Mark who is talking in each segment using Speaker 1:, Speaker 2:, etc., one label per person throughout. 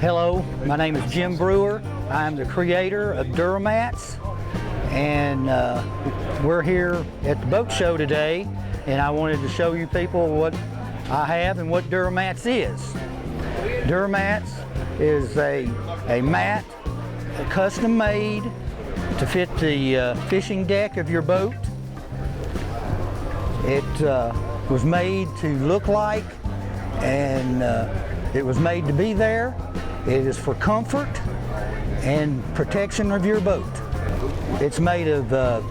Speaker 1: Hello, my name is Jim Brewer. I'm the creator of Duramatz, and we're here at the boat show today, and I wanted to show you people what I have and what Duramatz is. Duramatz is a mat custom made to fit the fishing deck of your boat. It was made to look like, and it was made to be there. It is for comfort and protection of your boat. It's made of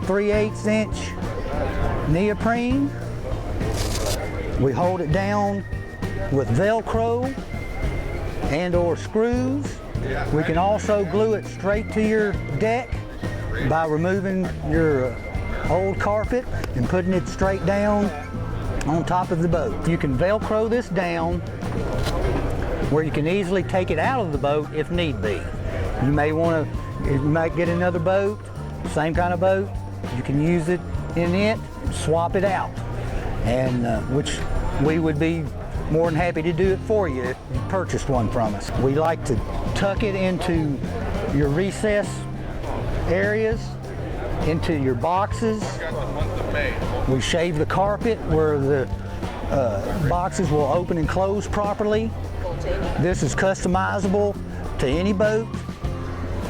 Speaker 1: 3/8 inch neoprene. We hold it down with Velcro and or screws. We can also glue it straight to your deck by removing your old carpet and putting it straight down on top of the boat. You can Velcro this down where you can easily take it out of the boat if need be. You might get another boat, same kind of boat. You can use it in it, swap it out, and which we would be more than happy to do it for you if you purchased one from us. We like to tuck it into your recess areas, into your boxes. We shave the carpet where the boxes will open and close properly. This is customizable to any boat,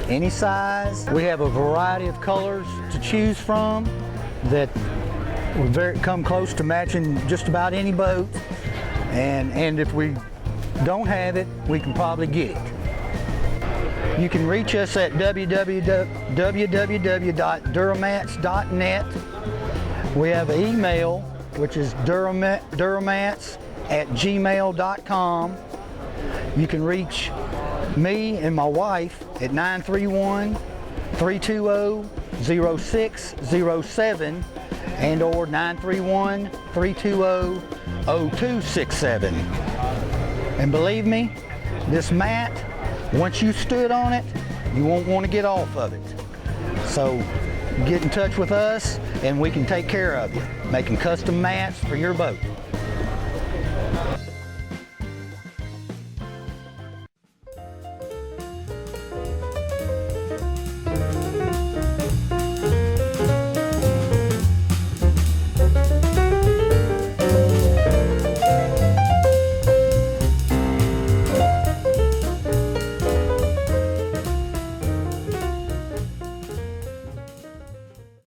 Speaker 1: any size. We have a variety of colors to choose from that will come close to matching just about any boat. And if we don't have it, we can probably get it. You can reach us at www.duramatz.net. We have an email, which is duramatz@gmail.com. You can reach me and my wife at 931-320-0607 and or 931-320-0267. And believe me, this mat, once you stood on it, you won't want to get off of it. So get in touch with us and we can take care of you, making custom mats for your boat.